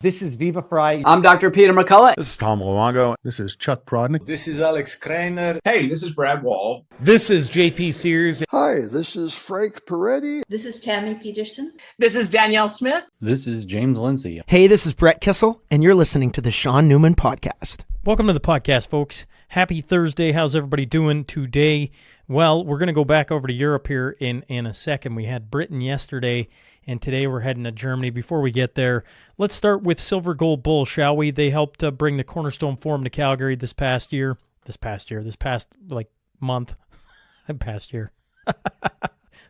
This is Viva Fry. I'm Dr. Peter McCullough. This is Tom Luongo. This is Chuck Prodnick. This is Alex Kreiner. Hey, this is Brad Wall. This is JP Sears. Hi, this is Frank Peretti. This is Tammy Peterson. This is Danielle Smith. This is James Lindsay. Hey, this is Brett Kissel, and you're listening to the Shaun Newman Podcast. Welcome to the podcast, folks. Happy Thursday. How's everybody doing today? Well, we're going to go back over to Europe here in a second. We had Britain yesterday, and today we're heading to Germany. Before we get there, let's start with Silver Gold Bull, shall we? They helped bring the Cornerstone Forum to Calgary this past month. Past year.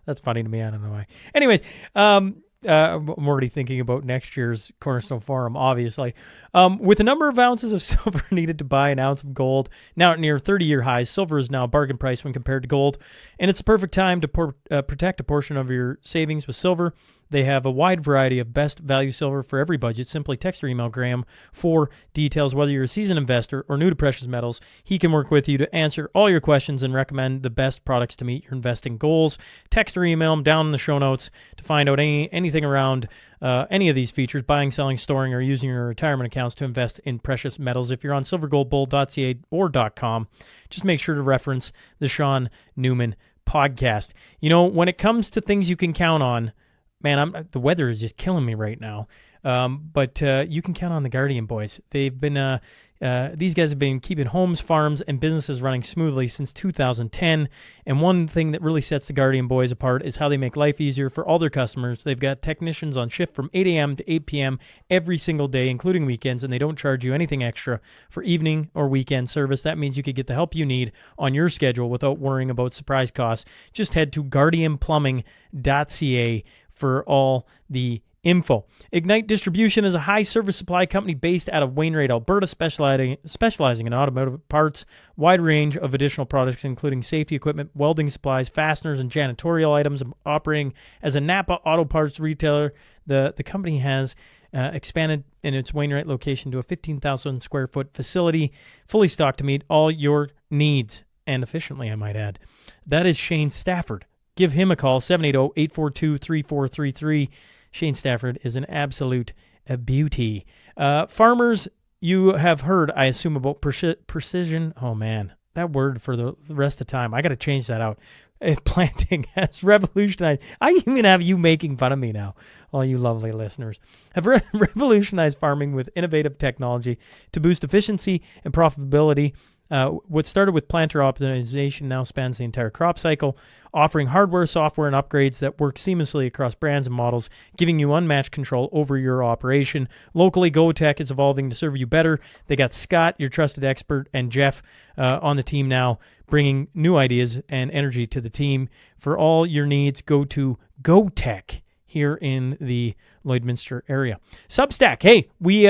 That's funny to me. I don't know why. Anyways, I'm already thinking about next year's Cornerstone Forum, obviously. With the number of ounces of silver needed to buy an ounce of gold now at near 30-year highs, silver is now a bargain price when compared to gold, and it's the perfect time to protect a portion of your savings with silver. They have a wide variety of best value silver for every budget. Simply text or email Grahame for details. Whether you're a seasoned investor or new to precious metals, he can work with you to answer all your questions and recommend the best products to meet your investing goals. Text or email him down in the show notes to find out anything around any of these features, buying, selling, storing, or using your retirement accounts to invest in precious metals. If you're on silvergoldbull.ca or .com, just make sure to reference the Shaun Newman podcast. You know, when it comes to things you can count on, man, the weather is just killing me right now. But you can count on the Guardian boys. They've been these guys have been keeping homes, farms, and businesses running smoothly since 2010. And one thing that really sets the Guardian boys apart is how they make life easier for all their customers. They've got technicians on shift from 8 a.m. to 8 p.m. every single day, including weekends, and they don't charge you anything extra for evening or weekend service. That means you could get the help you need on your schedule without worrying about surprise costs. Just head to guardianplumbing.ca for all the info. Ignite Distribution is a high-service supply company based out of Wainwright, Alberta, specializing in automotive parts, wide range of additional products, including safety equipment, welding supplies, fasteners, and janitorial items. Operating as a Napa Auto Parts retailer, the company has expanded in its Wainwright location to a 15,000 square foot facility, fully stocked to meet all your needs, and efficiently, I might add. That is Shane Stafford. Give him a call, 780-842-3433. Shane Stafford is an absolute beauty. Farmers, you have heard, I assume, about precision. Oh, man, that word for the rest of the time. I got to change that out. Planting has revolutionized. I even have you making fun of me now, all you lovely listeners. Have revolutionized farming with innovative technology to boost efficiency and profitability. What started with planter optimization now spans the entire crop cycle, offering hardware, software, and upgrades that work seamlessly across brands and models, giving you unmatched control over your operation. Locally, GoTech is evolving to serve you better. They got Scott, your trusted expert, and Jeff on the team now, bringing new ideas and energy to the team. For all your needs, go to GoTech here in the Lloydminster area. Substack, hey, we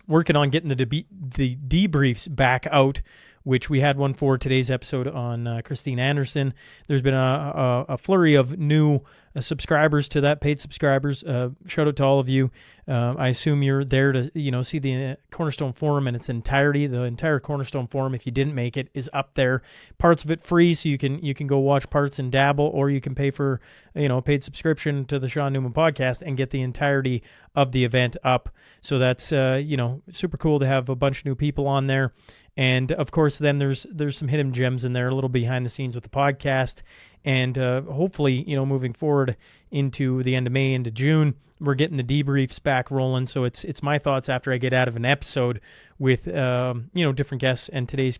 working on getting the debriefs back out, which we had one for today's episode on Christine Anderson. There's been a flurry of new subscribers to that, paid subscribers. Shout out to all of you. I assume you're there to see the Cornerstone Forum in its entirety. The entire Cornerstone Forum, if you didn't make it, is up there. Parts of it free, so you can go watch parts and dabble, or you can pay for a paid subscription to the Shaun Newman podcast and get the entirety of the event up. So that's super cool to have a bunch of new people on there. And of course, then there's some hidden gems in there, a little behind the scenes with the podcast, and hopefully, moving forward into the end of May into June, we're getting the debriefs back rolling. So it's my thoughts after I get out of an episode with different guests, and today's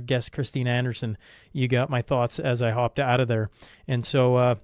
guest, Christine Anderson. You got my thoughts as I hopped out of there, and so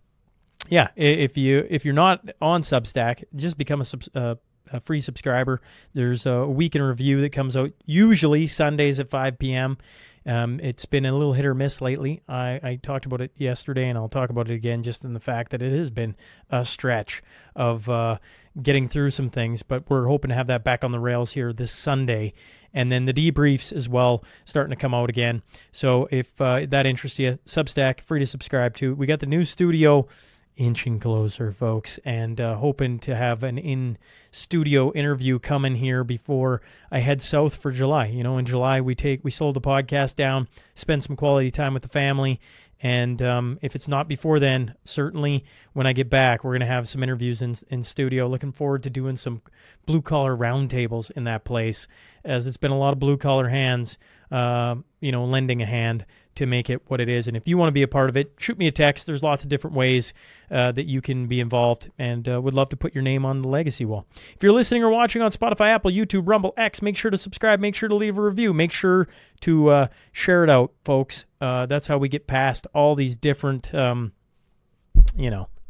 if you're not on Substack, just become a free subscriber. There's a week in review that comes out usually Sundays at 5 p.m. It's been a little hit or miss lately. I talked about it yesterday, and I'll talk about it again, just in the fact that it has been a stretch of getting through some things, but we're hoping to have that back on the rails here this Sunday. And then the debriefs as well starting to come out again. So if that interests you, Substack, free to subscribe to. We got the new studio inching closer, folks, and hoping to have an in-studio interview coming here before I head south for July. In July we sold the podcast down, spend some quality time with the family, And if it's not before then, certainly when I get back, we're going to have some interviews in studio. Looking forward to doing some blue-collar roundtables in that place, as it's been a lot of blue-collar hands, lending a hand to make it what it is. And if you want to be a part of it, shoot me a text. There's lots of different ways that you can be involved, and would love to put your name on the legacy wall. If you're listening or watching on Spotify, Apple, YouTube, Rumble, X, make sure to subscribe. Make sure to leave a review. Make sure to share it out, folks. That's how we get past all these different,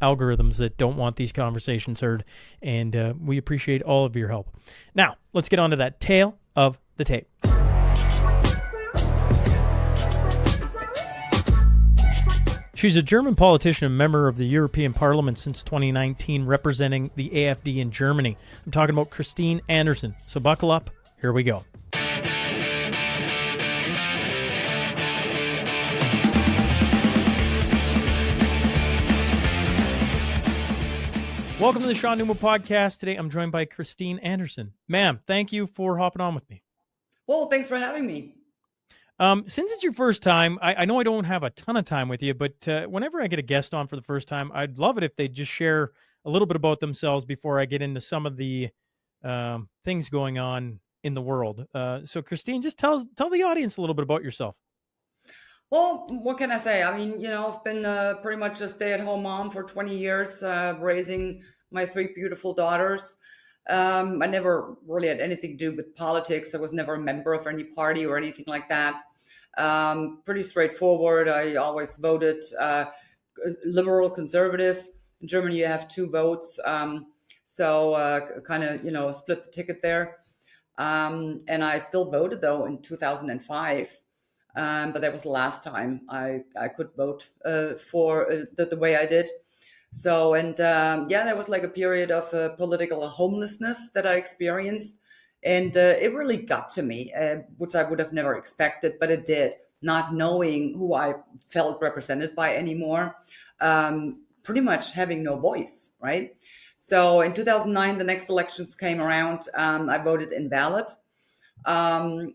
algorithms that don't want these conversations heard, and we appreciate all of your help. Now, let's get on to that tale of the tape. She's a German politician and member of the European Parliament since 2019, representing the AfD in Germany. I'm talking about Christine Anderson. So buckle up. Here we go. Welcome to the Shaun Newman Podcast. Today I'm joined by Christine Anderson. Ma'am, thank you for hopping on with me. Well, thanks for having me. Since it's your first time, I know I don't have a ton of time with you, but whenever I get a guest on for the first time, I'd love it if they just share a little bit about themselves before I get into some of the things going on in the world. So, Christine, just tell the audience a little bit about yourself. Well, what can I say? I mean, I've been pretty much a stay-at-home mom for 20 years, raising my 3 beautiful daughters. I never really had anything to do with politics. I was never a member of any party or anything like that. Pretty straightforward. I always voted liberal, conservative. In Germany, you have 2 votes. So kind of, split the ticket there. And I still voted, though, in 2005. But that was the last time I could vote for the way I did. So, and there was like a period of political homelessness that I experienced. And it really got to me, which I would have never expected, but it did. Not knowing who I felt represented by anymore, pretty much having no voice, right? So in 2009, the next elections came around. I voted invalid. Like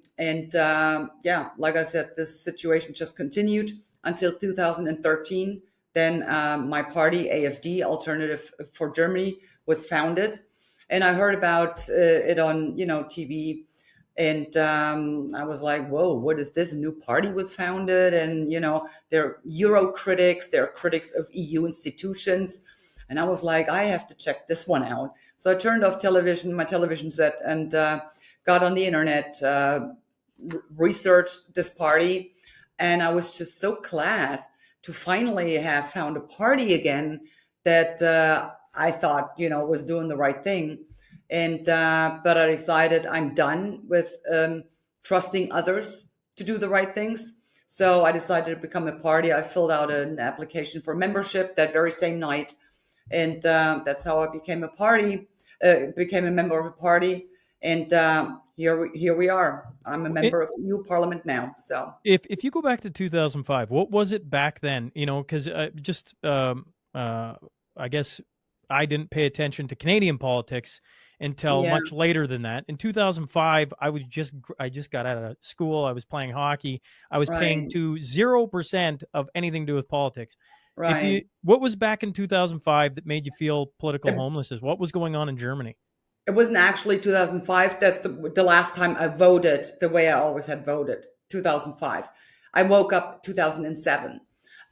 I said, this situation just continued until 2013. Then my party, AfD, Alternative for Germany, was founded. And I heard about it on, TV. And I was like, whoa, what is this? A new party was founded. And, they're Euro critics. They're critics of EU institutions. And I was like, I have to check this one out. So I turned off my television set, and got on the internet, researched this party. And I was just so glad to finally have found a party again that I thought, was doing the right thing. And but I decided I'm done with trusting others to do the right things. So I decided to become a party. I filled out an application for membership that very same night. And that's how I became became a member of a party. And here we are. I'm a member of EU Parliament now. So if you go back to 2005, what was it back then? Because I guess I didn't pay attention to Canadian politics until much later than that. In 2005, I just got out of school. I was playing hockey. I was paying to 0% of anything to do with politics. Right. What was back in 2005 that made you feel political homelessness? What was going on in Germany? It wasn't actually 2005. That's the last time I voted the way I always had voted, 2005. I woke up 2007.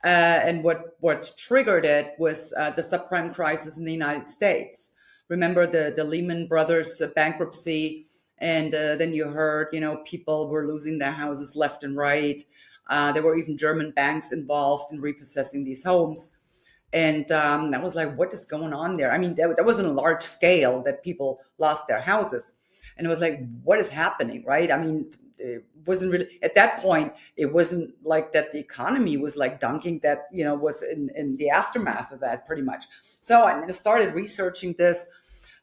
And what triggered it was the subprime crisis in the United States. Remember the Lehman Brothers bankruptcy, and then you heard, people were losing their houses left and right. There were even German banks involved in repossessing these homes. And I was like, what is going on there? I mean, that wasn't a large scale that people lost their houses. And it was like, what is happening, right? I mean, it wasn't really, at that point, it wasn't like that the economy was like dunking, that, was in the aftermath of that pretty much. So I started researching this.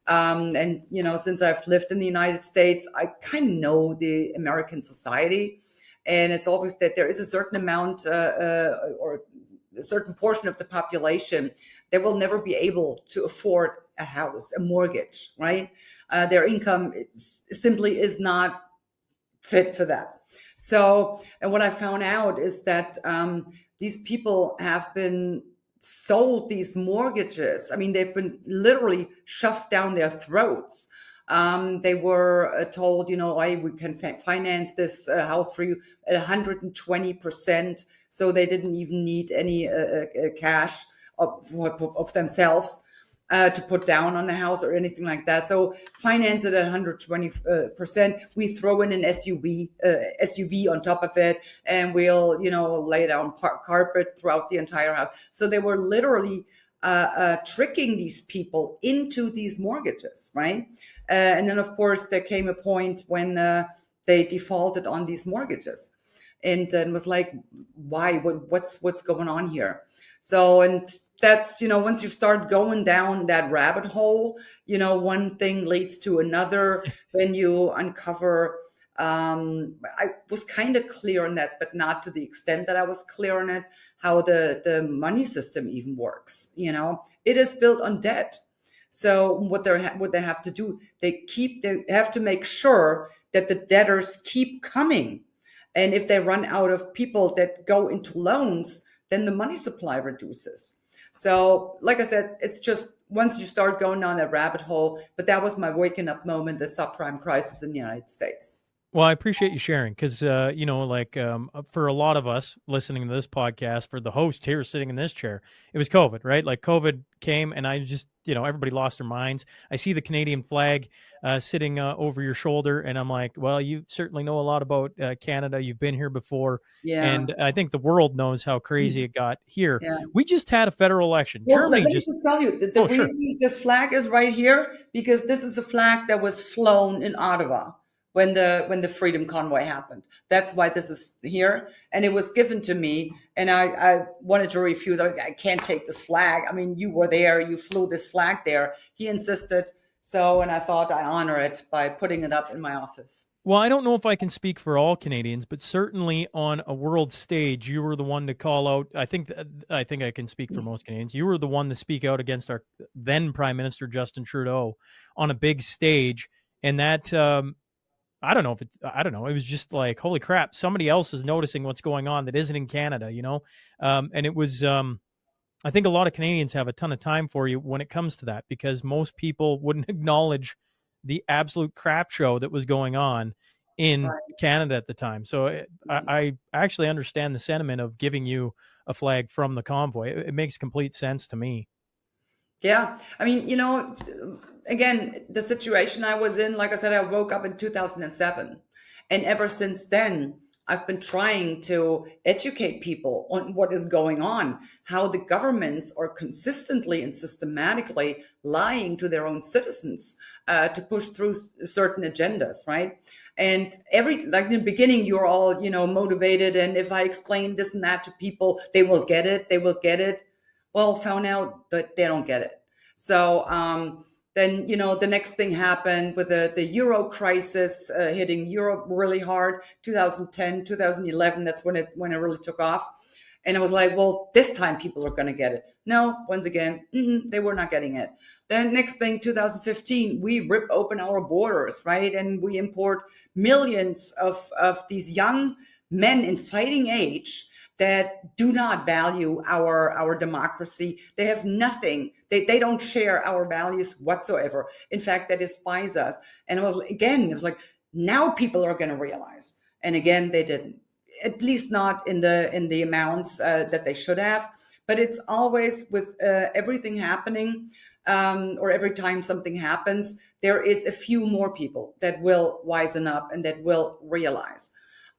And, since I've lived in the United States, I kind of know the American society. And it's always that there is a certain amount or a certain portion of the population that will never be able to afford a house, a mortgage, right? Their income simply is not fit for that. So, and what I found out is that these people have been sold these mortgages. I mean, they've been literally shoved down their throats. They were told, "Hey, we can finance this house for you at 120%." So they didn't even need any cash of themselves to put down on the house or anything like that. So finance it at 120%. We throw in an SUV on top of it, and we'll, lay down carpet throughout the entire house. So they were literally tricking these people into these mortgages, right? And then, of course, there came a point when they defaulted on these mortgages, and was like, why? What's going on here? So, and that's, once you start going down that rabbit hole, one thing leads to another. Then you uncover, I was kind of clear on that, but not to the extent that I was clear on it, how the money system even works. It is built on debt. So what they have to do, they have to make sure that the debtors keep coming. And if they run out of people that go into loans, then the money supply reduces. So, like I said, it's just once you start going down that rabbit hole. But that was my waking up moment, the subprime crisis in the United States. Well, I appreciate you sharing because, for a lot of us listening to this podcast, for the host here sitting in this chair, it was COVID, right? Like COVID came and I just, everybody lost their minds. I see the Canadian flag sitting over your shoulder and I'm like, well, you certainly know a lot about Canada. You've been here before. Yeah. And I think the world knows how crazy it got here. Yeah. We just had a federal election. Well, Germany let me just tell you, the reason this flag is right here, because this is a flag that was flown in Ottawa when the Freedom Convoy happened. That's why this is here. And it was given to me, and I wanted to refuse. I can't take this flag. I mean, you were there, you flew this flag there. He insisted. So, and I thought I honor it by putting it up in my office. Well, I don't know if I can speak for all Canadians, but certainly on a world stage, you were the one to call out. I think I can speak for most Canadians. You were the one to speak out against our then Prime Minister Justin Trudeau on a big stage. And that, I don't know. It was just like, holy crap, somebody else is noticing what's going on that isn't in Canada, and it was, I think a lot of Canadians have a ton of time for you when it comes to that, because most people wouldn't acknowledge the absolute crap show that was going on in Canada at the time. So I actually understand the sentiment of giving you a flag from the convoy. It makes complete sense to me. Yeah. I mean, again, the situation I was in, like I said, I woke up in 2007. And ever since then, I've been trying to educate people on what is going on, how the governments are consistently and systematically lying to their own citizens to push through certain agendas, right? And like in the beginning, you're all, motivated. And if I explain this and that to people, they will get it. Well, found out that they don't get it. So then, the next thing happened with the Euro crisis hitting Europe really hard, 2010, 2011. That's when it really took off. And I was like, well, this time people are going to get it. No, once again, they were not getting it. Then next thing, 2015, we rip open our borders, right? And we import millions of these young men in fighting age that do not value our democracy. They have nothing. They don't share our values whatsoever. In fact, they despise us. And it was like, now people are going to realize. And again, they didn't. At least not in the amounts that they should have. But it's always with everything happening, or every time something happens, there is a few more people that will wisen up and that will realize.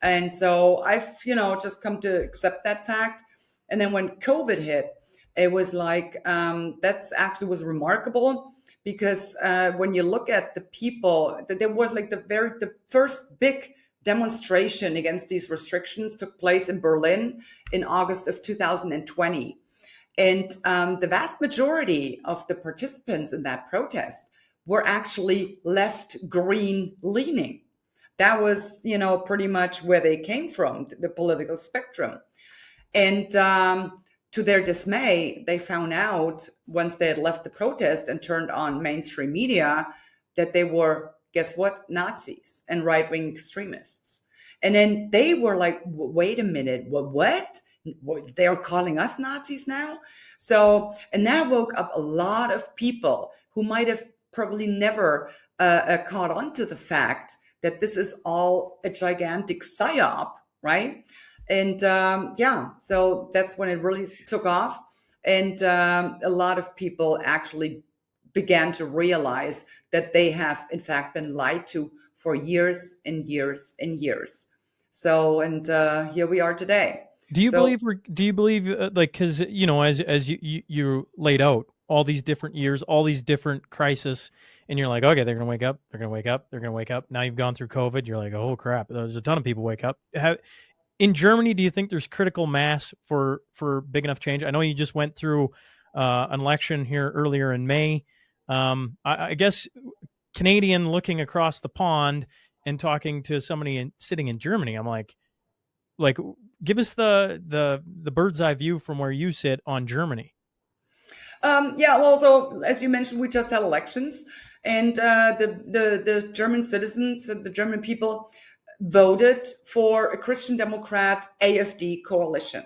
And so I've, just come to accept that fact. And then when COVID hit, it was like, that actually was remarkable, because when you look at the people, there was like the first big demonstration against these restrictions took place in Berlin in August of 2020. And the vast majority of the participants in that protest were actually left green leaning. That was, pretty much where they came from, the political spectrum. And to their dismay, they found out once they had left the protest and turned on mainstream media that they were, guess what, Nazis and right-wing extremists. And then they were like, wait a minute, what? they're calling us Nazis now. So, and that woke up a lot of people who might have probably never caught on to the fact that this is all a gigantic psyop, right? And so that's when it really took off. And a lot of people actually began to realize that they have, in fact, been lied to for years and years and years. So, and here we are today. Do you believe, like, because, as you laid out all these different years, all these different crises, and you're like, okay, they're going to wake up, they're going to wake up, they're going to wake up. Now you've gone through COVID. You're like, oh, crap. There's a ton of people wake up. In Germany, do you think there's critical mass for big enough change? I know you just went through an election here earlier in May. I guess Canadian looking across the pond and talking to somebody sitting in Germany, I'm like, give us the bird's eye view from where you sit on Germany. So as you mentioned, we just had elections, and the German citizens, the German people, voted for a Christian Democrat AfD coalition.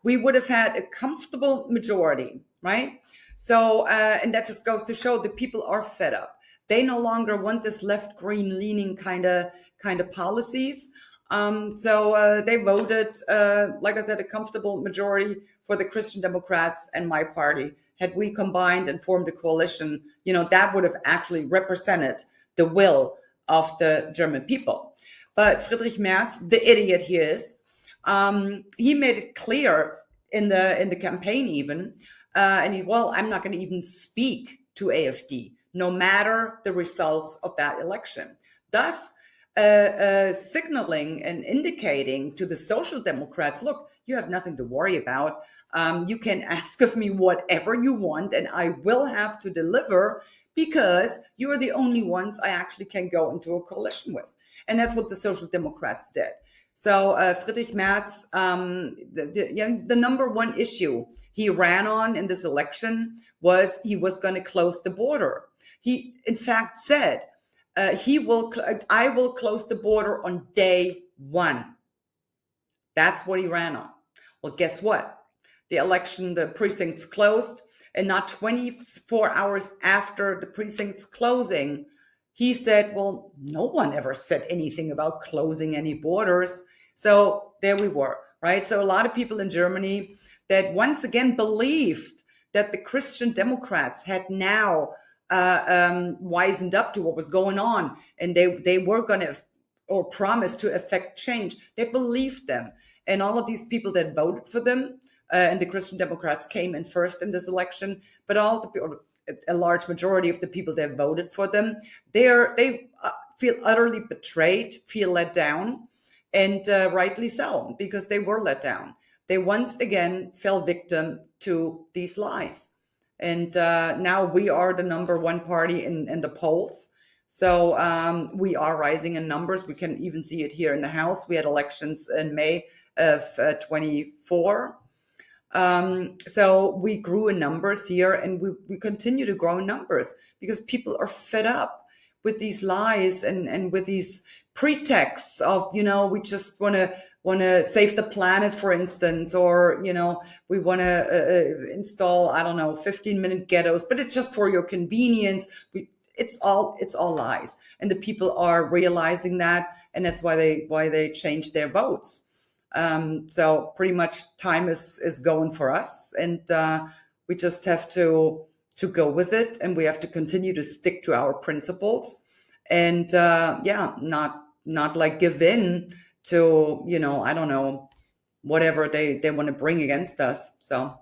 We would have had a comfortable majority, right? So, and that just goes to show that people are fed up. They no longer want this left green leaning kind of policies. So they voted, like I said, a comfortable majority for the Christian Democrats and my party. Had we combined and formed a coalition, that would have actually represented the will of the German people. But Friedrich Merz, the idiot he is, he made it clear in the campaign even, I'm not going to even speak to AfD, no matter the results of that election. Thus, signaling and indicating to the Social Democrats, look, you have nothing to worry about. You can ask of me whatever you want, and I will have to deliver because you are the only ones I actually can go into a coalition with. And that's what the Social Democrats did. So Friedrich Merz, the number one issue he ran on in this election was he was going to close the border. He, in fact, said, I will close the border on day one. That's what he ran on. Well, guess what? The precincts closed, and not 24 hours after the precincts closing, he said, well, no one ever said anything about closing any borders. So there we were, right? So a lot of people in Germany that once again believed that the Christian Democrats had now wisened up to what was going on, and they were going to or promised to affect change. They believed them. And all of these people that voted for them, and the Christian Democrats came in first in this election, but a large majority of the people that voted for them, they feel utterly betrayed, feel let down, and rightly so, because they were let down. They once again fell victim to these lies. And now we are the number one party in the polls. So we are rising in numbers. We can even see it here in the House. We had elections in May of 24. So we grew in numbers here, and we continue to grow in numbers because people are fed up with these lies and with these pretexts of, we just want to save the planet, for instance, or, we want to install, 15-minute ghettos, but it's just for your convenience. It's all lies. And the people are realizing that, and that's why they changed their votes. So pretty much time is going for us, and we just have to go with it, and we have to continue to stick to our principles, and not like give in to whatever they want to bring against us. So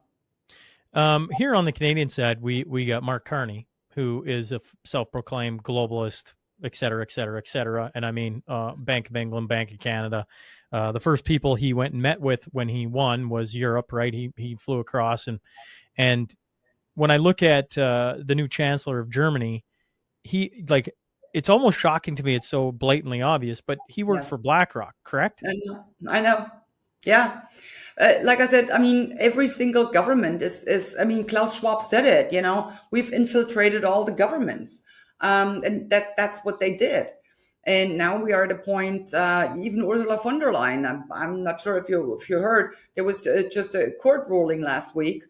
here on the Canadian side, we got Mark Carney, who is a self-proclaimed globalist, et cetera, et cetera, et cetera. And I mean, Bank of England, Bank of Canada. The first people he went and met with when he won was Europe, right? He flew across, and when I look at the new chancellor of Germany, it's almost shocking to me. It's so blatantly obvious, but he worked for BlackRock, correct? I know. Yeah. Like I said, every single government is Klaus Schwab said it, we've infiltrated all the governments. And that's what they did. And now we are at a point, even Ursula von der Leyen, I'm not sure if you heard, there was just a court ruling last week.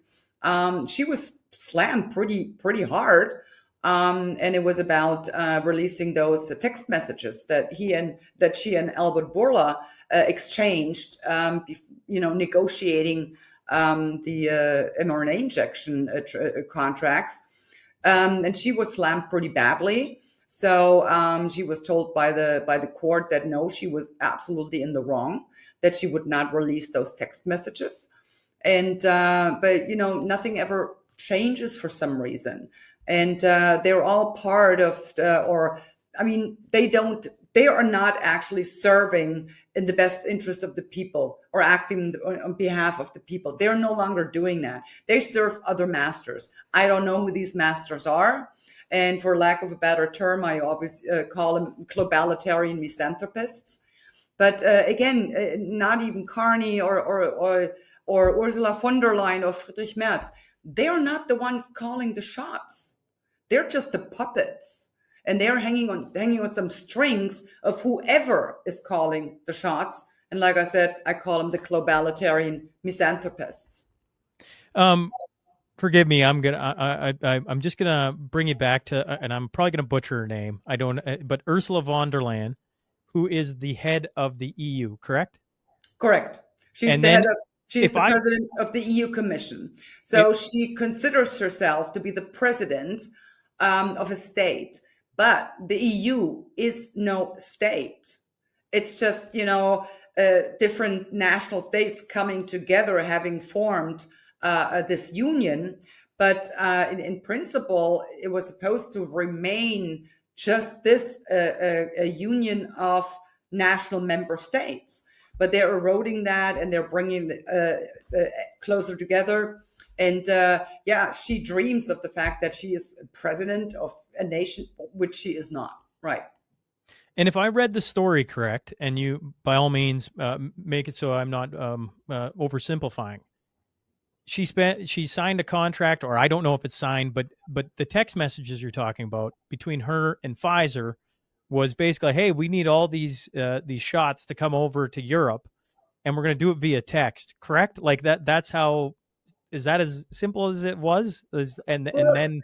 She was slammed pretty hard. And it was about releasing those text messages that she and Albert Bourla exchanged, negotiating the mRNA injection contracts. And she was slammed pretty badly. So she was told by the court that no, she was absolutely in the wrong, that she would not release those text messages. And but nothing ever changes for some reason. And they're all part of they are not actually serving in the best interest of the people or acting on behalf of the people. They're no longer doing that. They serve other masters. I don't know who these masters are. And for lack of a better term, I always call them globalitarian misanthropists. But again, not even Carney or Ursula von der Leyen or Friedrich Merz. They're not the ones calling the shots. They're just the puppets. And they're hanging on some strings of whoever is calling the shots. And like I said, I call them the globalitarian misanthropists. Forgive me. I'm just gonna bring you back to, and I'm probably gonna butcher her name. But Ursula von der Leyen, who is the head of the EU, correct? Correct. She's the president of the EU Commission. So she considers herself to be the president of a state. But the EU is no state. It's just, different national states coming together, having formed this union. But in principle, it was supposed to remain just this a union of national member states. But they're eroding that and they're bringing closer together. And she dreams of the fact that she is president of a nation, which she is not. Right. And if I read the story correct, and you, by all means, make it so I'm not oversimplifying, she signed a contract, or I don't know if it's signed, but the text messages you're talking about between her and Pfizer was basically, hey, we need all these shots to come over to Europe, and we're going to do it via text. Correct? Like that. That's how. Is that as simple as it was? And then.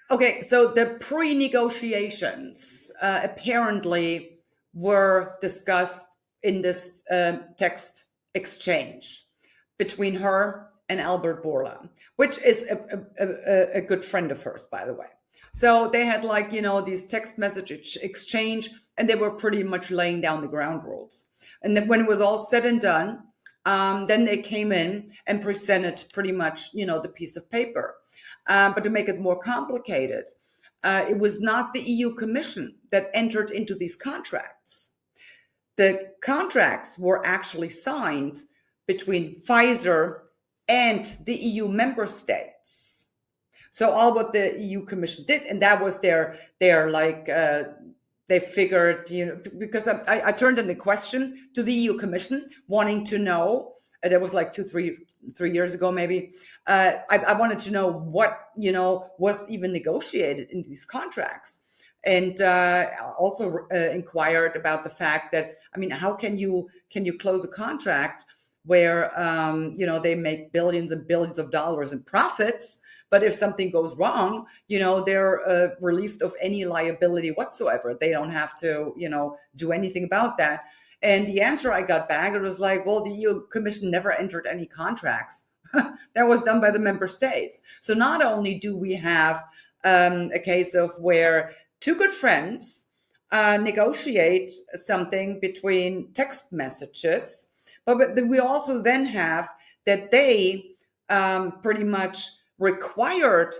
Okay, so the pre-negotiations apparently were discussed in this text exchange between her and Albert Bourla, which is a good friend of hers, by the way. So they had these text message exchange, and they were pretty much laying down the ground rules. And then when it was all said and done, then they came in and presented pretty much, the piece of paper. But to make it more complicated, it was not the EU Commission that entered into these contracts. The contracts were actually signed between Pfizer and the EU member states. So all what the EU Commission did, and that was their they figured, because I turned in a question to the EU Commission wanting to know, that was like 3 years ago, maybe. I wanted to know what, was even negotiated in these contracts. And also inquired about the fact that, how can you close a contract where, they make billions and billions of dollars in profits, but if something goes wrong, they're relieved of any liability whatsoever. They don't have to, do anything about that. And the answer I got back, it was like, well, the EU Commission never entered any contracts. That was done by the member states. So not only do we have a case of where two good friends negotiate something between text messages, but we also then have that they pretty much required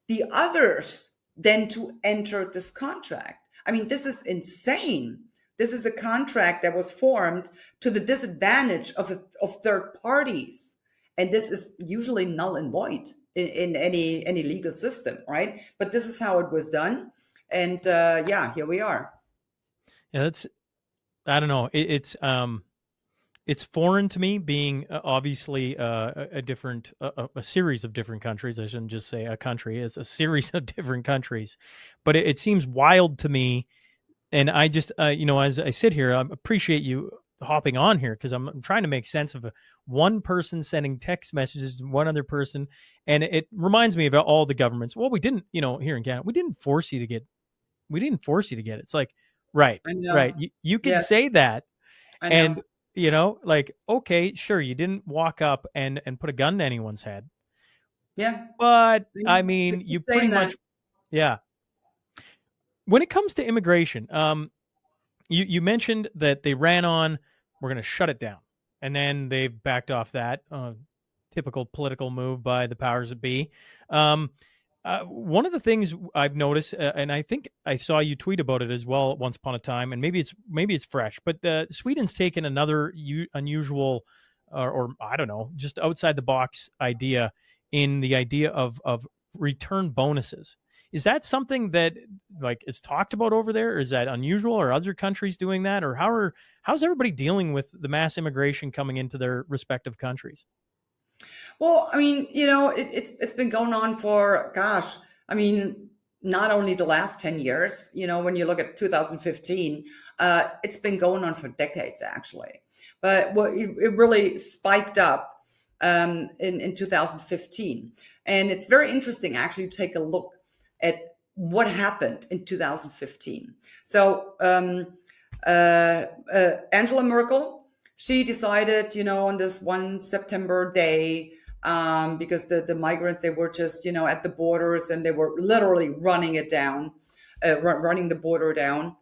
the others then to enter this contract. This is insane. This is a contract that was formed to the disadvantage of third parties. And this is usually null and void in any legal system, right? But this is how it was done. And here we are. Yeah, I don't know. It's foreign to me, being obviously a series of different countries. I shouldn't just say a country. It's a series of different countries. But it seems wild to me And I just, as I sit here, I appreciate you hopping on here because I'm trying to make sense of one person sending text messages to one other person. And it reminds me of all the governments. Well, we didn't, here in Canada, we didn't force you to get it. It's like, right. I know. You can Yes, say that. I know. And, like, okay, sure. You didn't walk up and put a gun to anyone's head, Yeah. but I They mean, keep you pretty saying that. much, yeah. When it comes to immigration, you mentioned that they ran on, we're going to shut it down. And then they backed off that. Typical political move by the powers that be. One of the things I've noticed, and I think I saw you tweet about it as well once upon a time, and maybe it's fresh, but Sweden's taken another unusual, or I don't know, just outside the box idea in the idea of return bonuses. Is that something that like is talked about over there? Or is that unusual? Or other countries doing that? Or how's everybody dealing with the mass immigration coming into their respective countries? Well, I mean, it's been going on for, gosh, I mean, not only the last 10 years, when you look at 2015, it's been going on for decades, actually. But it really spiked up in 2015. And it's very interesting, actually, to take a look at what happened in 2015. So Angela Merkel, she decided, on this one September day, because the migrants, they were just, at the borders and they were literally running it down, running the border down.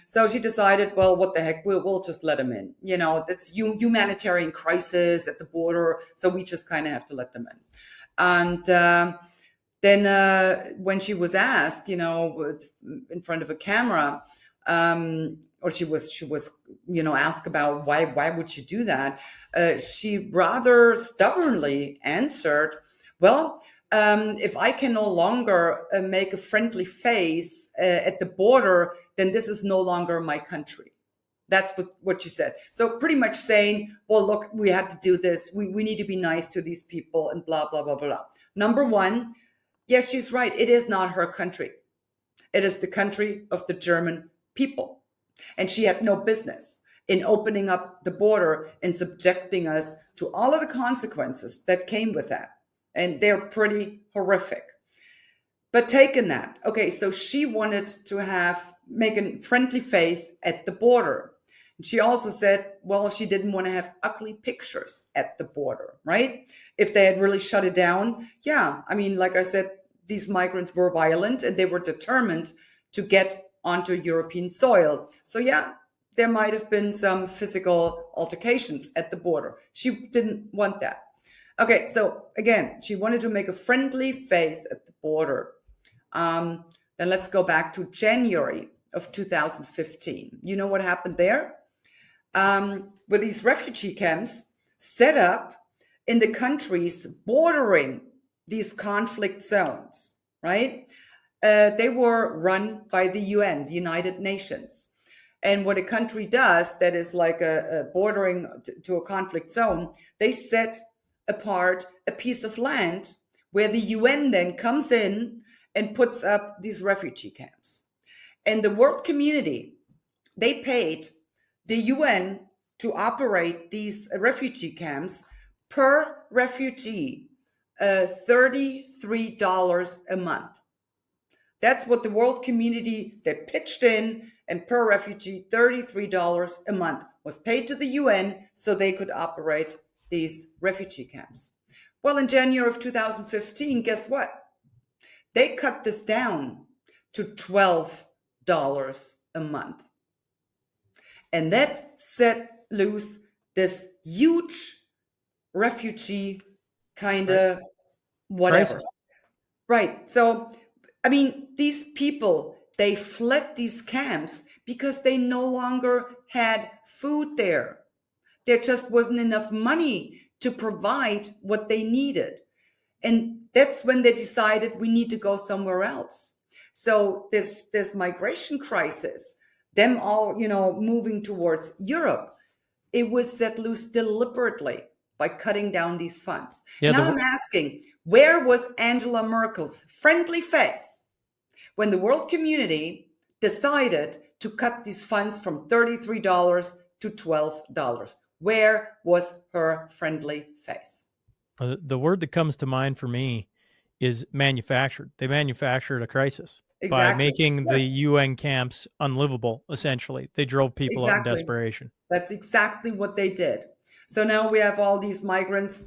So she decided, well, what the heck, we'll just let them in. It's humanitarian crisis at the border, so we just kind of have to let them in. And then when she was asked, in front of a camera, or she was, asked about why would you do that? She rather stubbornly answered, well, if I can no longer make a friendly face at the border, then this is no longer my country. That's what she said. So pretty much saying, well, look, we had to do this. We need to be nice to these people and blah, blah, blah, blah. Number one, yes, she's right. It is not her country. It is the country of the German people. And she had no business in opening up the border and subjecting us to all of the consequences that came with that. And they're pretty horrific. But taking that, okay, so she wanted to make a friendly face at the border. And she also said, well, she didn't want to have ugly pictures at the border, right? If they had really shut it down, yeah, I mean, like I said, these migrants were violent and they were determined to get onto European soil. So yeah, there might have been some physical altercations at the border. She didn't want that. Okay, so again, she wanted to make a friendly face at the border. Then let's go back to January of 2015. You know what happened there? With these refugee camps set up in the countries bordering these conflict zones, right? They were run by the UN, the United Nations. And what a country does that is like a bordering to a conflict zone, they set apart a piece of land where the UN then comes in and puts up these refugee camps. And the world community, they paid the UN to operate these refugee camps per refugee, $33 a month. That's what the world community, they pitched in, and per refugee, $33 a month was paid to the UN so they could operate these refugee camps. Well, in January of 2015, guess what? They cut this down to $12 a month. And that set loose this huge refugee kind of whatever. Crisis. Right. So, I mean, these people, they fled these camps because they no longer had food there. There just wasn't enough money to provide what they needed. And that's when they decided we need to go somewhere else. So this migration crisis, them all, moving towards Europe, it was set loose deliberately by cutting down these funds. Yeah, now I'm asking, where was Angela Merkel's friendly face when the world community decided to cut these funds from $33 to $12. Where was her friendly face? The word that comes to mind for me is manufactured. They manufactured a crisis by Exactly. making the Yes. UN camps unlivable, essentially. They drove people out in Exactly. desperation. That's exactly what they did. So now we have all these migrants.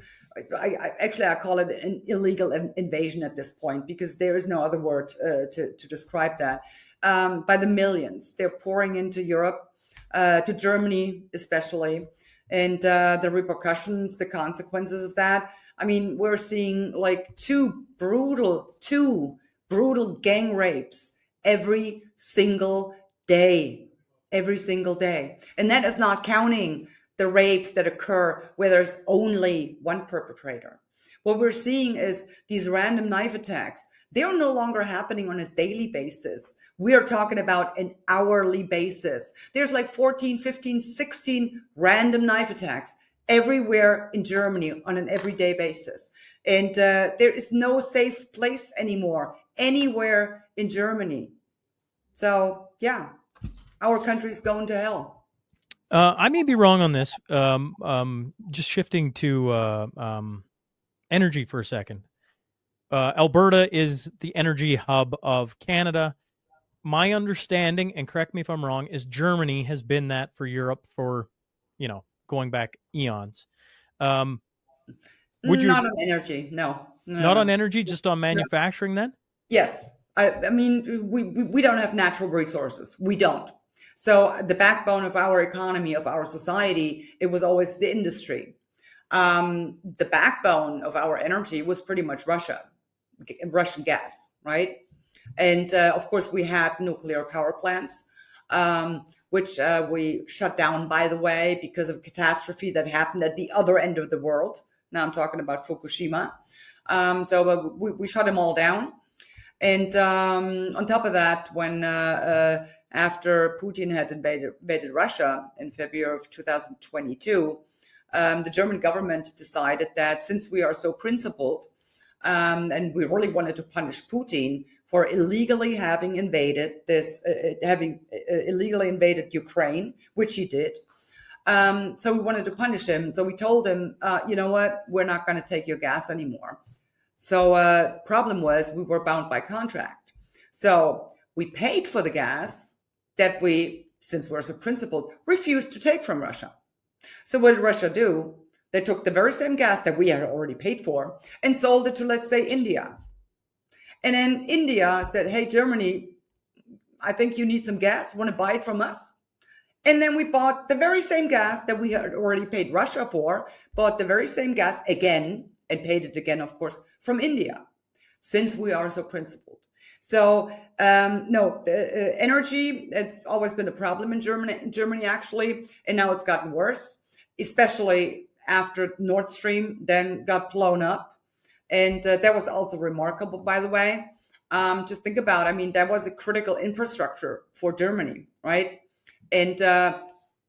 I call it an illegal invasion at this point, because there is no other word to describe that. By the millions, they're pouring into Europe, to Germany especially, and the repercussions, the consequences of that. I mean, we're seeing like two brutal gang rapes every single day. And that is not counting the rapes that occur where there's only one perpetrator. What we're seeing is these random knife attacks. They're no longer happening on a daily basis. We are talking about an hourly basis. There's like 14, 15, 16 random knife attacks everywhere in Germany on an everyday basis. And there is no safe place anymore anywhere in Germany. So, yeah, our country's going to hell. I may be wrong on this. Just shifting to energy for a second. Alberta is the energy hub of Canada. My understanding, and correct me if I'm wrong, is Germany has been that for Europe for, going back eons. Would you Not on energy, no. not on energy, just on manufacturing then? Yes. I mean, we don't have natural resources. We don't. So the backbone of our economy, of our society, it was always the industry. The backbone of our energy was pretty much Russian gas, right? And of course, we had nuclear power plants, which we shut down, by the way, because of a catastrophe that happened at the other end of the world. Now I'm talking about Fukushima. So we shut them all down. And on top of that, when after Putin had invaded Russia in February of 2022, the German government decided that since we are so principled, and we really wanted to punish Putin for illegally having invaded illegally invaded Ukraine, which he did. So we wanted to punish him. So we told him, you know what, we're not going to take your gas anymore. So problem was we were bound by contract. So we paid for the gas that we, since we're so principled, refused to take from Russia. So what did Russia do? They took the very same gas that we had already paid for and sold it to, let's say, India. And then India said, hey, Germany, I think you need some gas. Want to buy it from us? And then we bought the very same gas that we had already paid Russia for, bought the very same gas again, and paid it again, of course, from India, since we are so principled. So energy, it's always been a problem in Germany, actually, and now it's gotten worse, especially after Nord Stream then got blown up. And that was also remarkable, by the way. Just think about, I mean, that was a critical infrastructure for Germany, right? And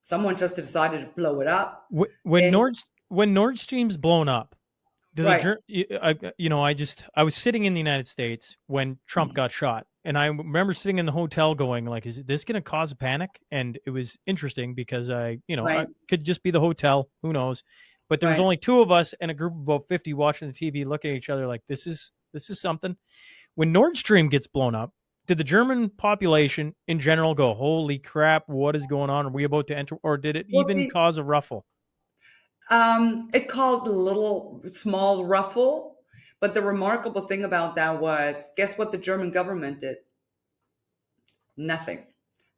someone just decided to blow it up. When Nord Stream's blown up, I was sitting in the United States when Trump got shot, and I remember sitting in the hotel going, like, is this going to cause a panic? And it was interesting because I could just be the hotel, who knows? But there was only two of us and a group of about 50 watching the TV, looking at each other like, this is something. When Nord Stream gets blown up, did the German population in general go, holy crap, what is going on? Are we about to enter? Or did it cause a ruffle? It caused a little small ruffle, but the remarkable thing about that was, guess what the German government did? Nothing.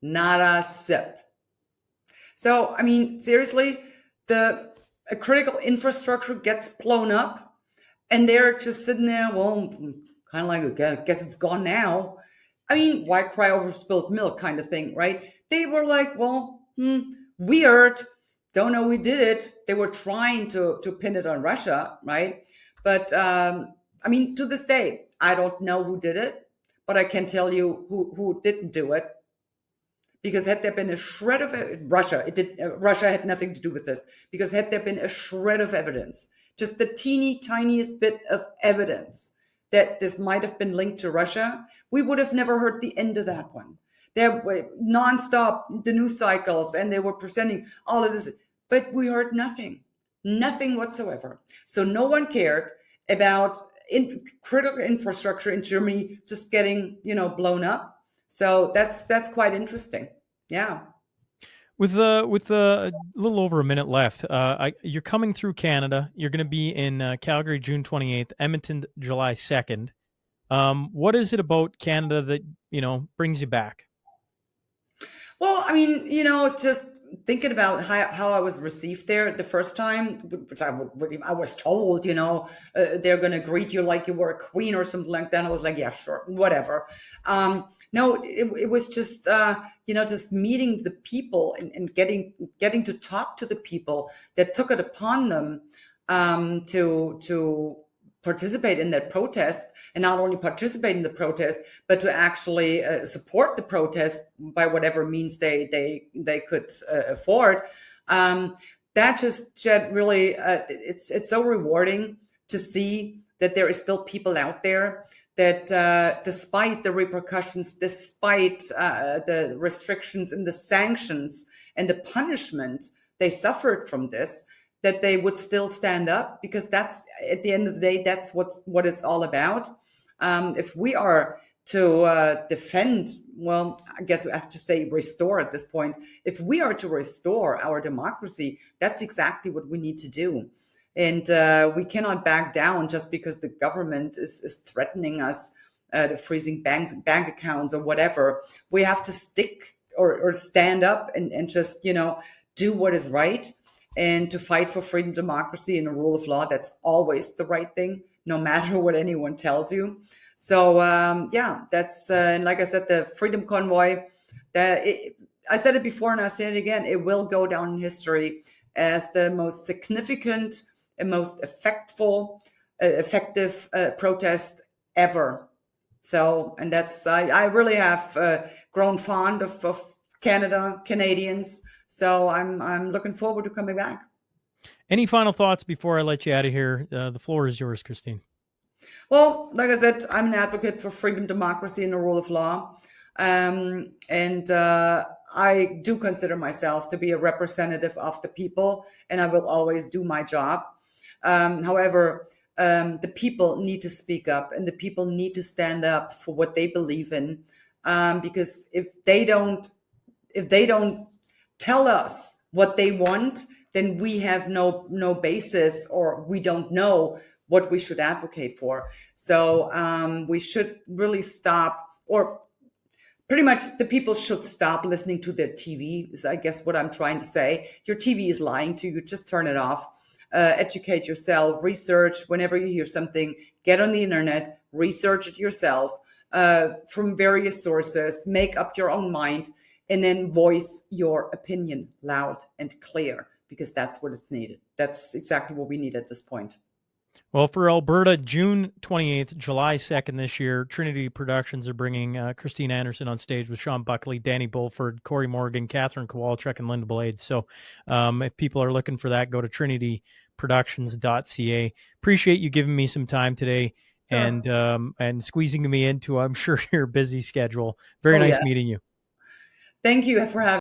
Not a sip. So, I mean, seriously, a critical infrastructure gets blown up, and they're just sitting there, well, kind of like, I guess it's gone now. I mean, why cry over spilled milk kind of thing, right? They were like, well, weird. Don't know who did it. They were trying to pin it on Russia, right? But I mean, to this day, I don't know who did it, but I can tell you who didn't do it. Because had there been a shred of Russia had nothing to do with this. Because had there been a shred of evidence, just the teeny tiniest bit of evidence that this might have been linked to Russia, we would have never heard the end of that one. They're nonstop, the news cycles, and they were presenting all of this, but we heard nothing whatsoever. So no one cared about critical infrastructure in Germany just getting, blown up. So that's quite interesting. Yeah. With a little over a minute left, you're coming through Canada. You're going to be in Calgary June 28th, Edmonton July 2nd. What is it about Canada that brings you back? Well, I mean, just thinking about how I was received there the first time, which I was told, they're going to greet you like you were a queen or something like that. And I was like, yeah, sure, whatever. No, it was just, just meeting the people and getting to talk to the people that took it upon them to participate in that protest, and not only participate in the protest, but to actually support the protest by whatever means they could afford. That just really, it's so rewarding to see that there is still people out there that despite the repercussions, despite the restrictions and the sanctions and the punishment they suffered from this, that they would still stand up, because that's, at the end of the day, that's what it's all about. If we are to defend, well, I guess we have to say restore at this point. If we are to restore our democracy, that's exactly what we need to do. And we cannot back down just because the government is threatening us, the freezing bank accounts or whatever. We have to stick or stand up and just, do what is right. And to fight for freedom, democracy, and the rule of law. That's always the right thing, no matter what anyone tells you. So, that's, and like I said, the Freedom Convoy, I said it before and I say it again, it will go down in history as the most significant and most effective protest ever. So, and that's, I really have grown fond of Canada, Canadians. So I'm looking forward to coming back. Any final thoughts before I let you out of here? The floor is yours, Christine. Well, like I said, I'm an advocate for freedom, democracy, and the rule of law. And I do consider myself to be a representative of the people, and I will always do my job. However, the people need to speak up, and the people need to stand up for what they believe in. Because if they don't tell us what they want, then we have no basis, or we don't know what we should advocate for. So we should really stop, or pretty much the people should stop listening to their TV, is I guess what I'm trying to say. Your TV is lying to you. Just turn it off. Educate yourself, research. Whenever you hear something, get on the internet, research it yourself from various sources, make up your own mind, and then voice your opinion loud and clear, because that's what it's needed. That's exactly what we need at this point. Well, for Alberta, June 28th, July 2nd this year, Trinity Productions are bringing Christine Anderson on stage with Shaun Buckley, Danny Bulford, Corey Morgan, Catherine Kowalczyk, and Linda Blade. So if people are looking for that, go to trinityproductions.ca. Appreciate you giving me some time today. Sure. And squeezing me into, I'm sure, your busy schedule. Very nice meeting you. Thank you for having